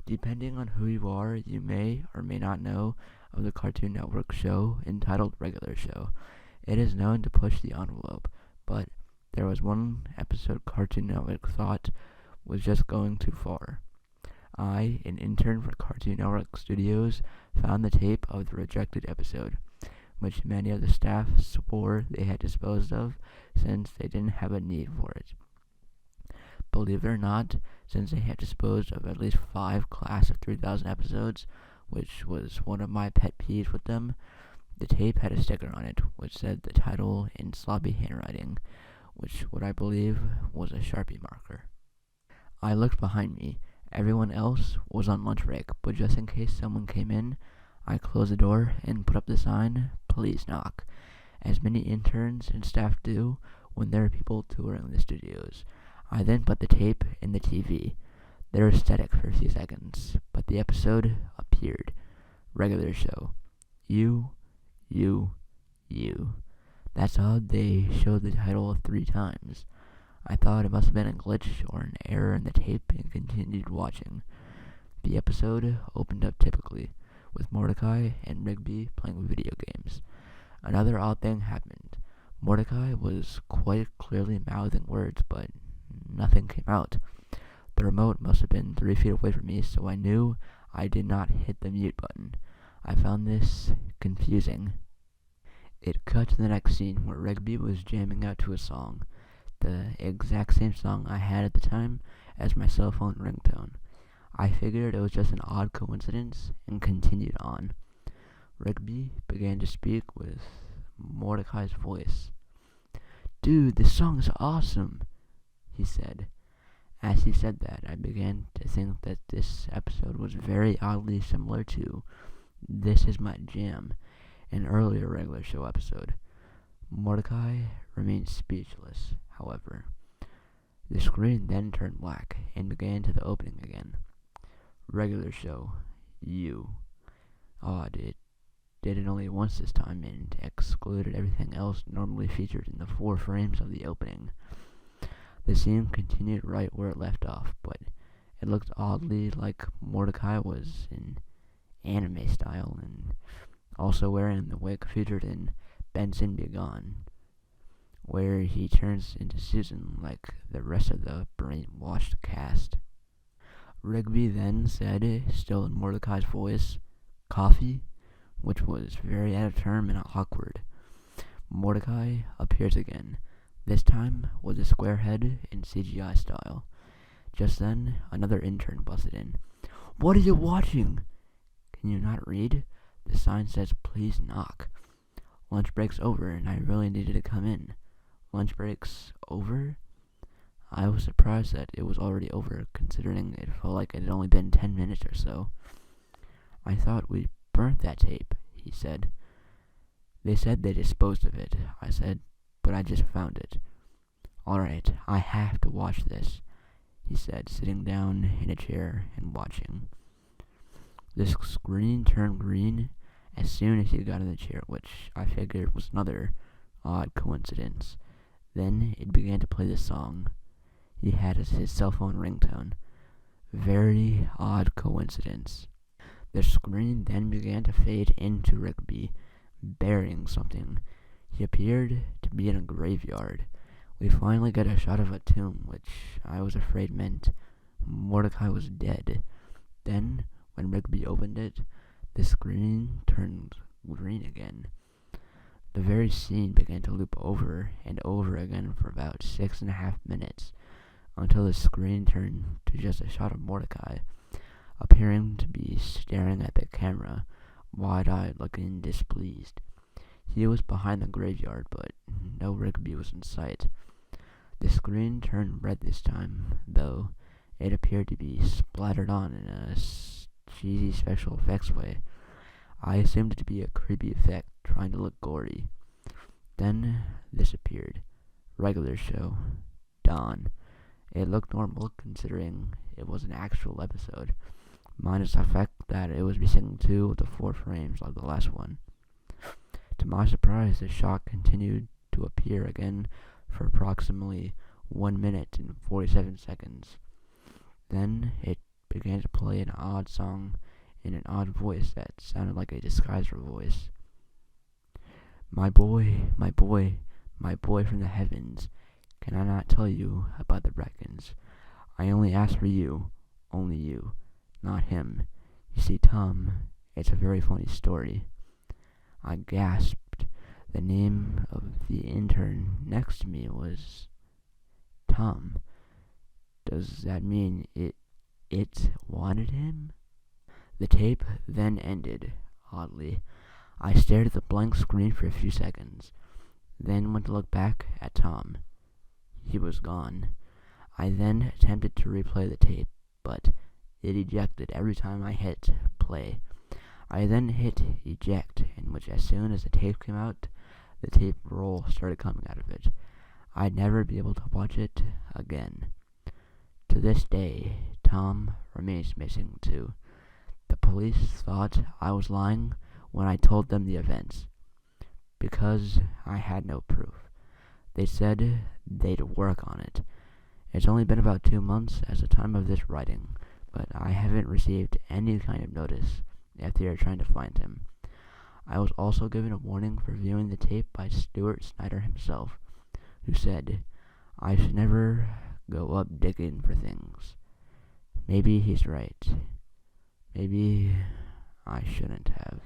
Depending on who you are, you may or may not know of the Cartoon Network show entitled Regular Show. It is known to push the envelope, but there was one episode Cartoon Network thought was just going too far. I, an intern for Cartoon Network Studios, found the tape of the rejected episode, which many of the staff swore they had disposed of since they didn't have a need for it. Believe it or not, since they had disposed of at least 5 class of 3000 episodes, which was one of my pet peeves with them, the tape had a sticker on it which said the title in sloppy handwriting, which what I believe was a Sharpie marker. I looked behind me. Everyone else was on lunch break, but just in case someone came in, I closed the door and put up the sign, "Please knock," as many interns and staff do when there are people touring the studios. I then put the tape in the TV. They were static for a few seconds, but the episode appeared. Regular Show. You. That's odd, they showed the title 3 times. I thought it must have been a glitch or an error in the tape and continued watching. The episode opened up typically, with Mordecai and Rigby playing video games. Another odd thing happened. Mordecai was quite clearly mouthing words, but nothing came out. The remote must have been 3 feet away from me, so I knew I did not hit the mute button. I found this confusing. It cut to the next scene where Rigby was jamming out to a song, the exact same song I had at the time as my cell phone ringtone. I figured it was just an odd coincidence and continued on. Rigby began to speak with Mordecai's voice. "Dude, this song is awesome," he said. As he said that, I began to think that this episode was very oddly similar to "This Is My Jam," an earlier Regular Show episode. Mordecai remained speechless, however. The screen then turned black and began to the opening again. Regular Show. You. Odd, it did it only once this time and excluded everything else normally featured in the 4 frames of the opening. The scene continued right where it left off, but it looked oddly like Mordecai was in anime style and also wearing the wig featured in Benson Be Gone, where he turns into Susan like the rest of the brainwashed cast. Rigby then said, still in Mordecai's voice, "Coffee?" which was very out of term and awkward. Mordecai appears again, this time with a square head in CGI style. Just then, another intern busted in. "What are you watching?" "Can you not read? The sign says please knock." "Lunch break's over and I really needed to come in." "Lunch break's over?" I was surprised that it was already over, considering it felt like it had only been 10 minutes or so. "I thought we burnt that tape," he said. "They said they disposed of it," I said, "but I just found it." "Alright, I have to watch this," he said, sitting down in a chair and watching. The screen turned green as soon as he got in the chair, which I figured was another odd coincidence. Then it began to play the song he had as his cell phone ringtone. Very odd coincidence. The screen then began to fade into Rigby, burying something. He appeared to be in a graveyard. We finally got a shot of a tomb, which I was afraid meant Mordecai was dead. Then, when Rigby opened it, the screen turned green again. The very scene began to loop over and over again for about 6.5 minutes, until the screen turned to just a shot of Mordecai, appearing to be staring at the camera, wide-eyed, looking displeased. He was behind the graveyard, but no Rigby was in sight. The screen turned red this time, though it appeared to be splattered on in a cheesy special effects way. I assumed it to be a creepy effect, trying to look gory. Then this appeared. Regular Show. Dawn. It looked normal, considering it was an actual episode, minus the fact that it was missing 2 of the 4 frames like the last one. To my surprise, the shot continued to appear again for approximately 1 minute and 47 seconds. Then it began to play an odd song in an odd voice that sounded like a disguiser voice. My boy, my boy, my boy from the heavens, can I not tell you about the Breckons? I only ask for you, only you, not him. You see, Tom, it's a very funny story. I gasped. The name of the intern next to me was Tom. Does that mean it wanted him? The tape then ended, oddly. I stared at the blank screen for a few seconds, then went to look back at Tom. He was gone. I then attempted to replay the tape, but it ejected every time I hit play. I then hit eject, in which as soon as the tape came out, the tape roll started coming out of it. I'd never be able to watch it again. To this day, Tom remains missing too. The police thought I was lying when I told them the events, because I had no proof. They said they'd work on it. It's only been about 2 months as the time of this writing, but I haven't received any kind of notice if they are trying to find him. I was also given a warning for viewing the tape by Stuart Snyder himself, who said, I should never go up digging for things. Maybe he's right. Maybe I shouldn't have.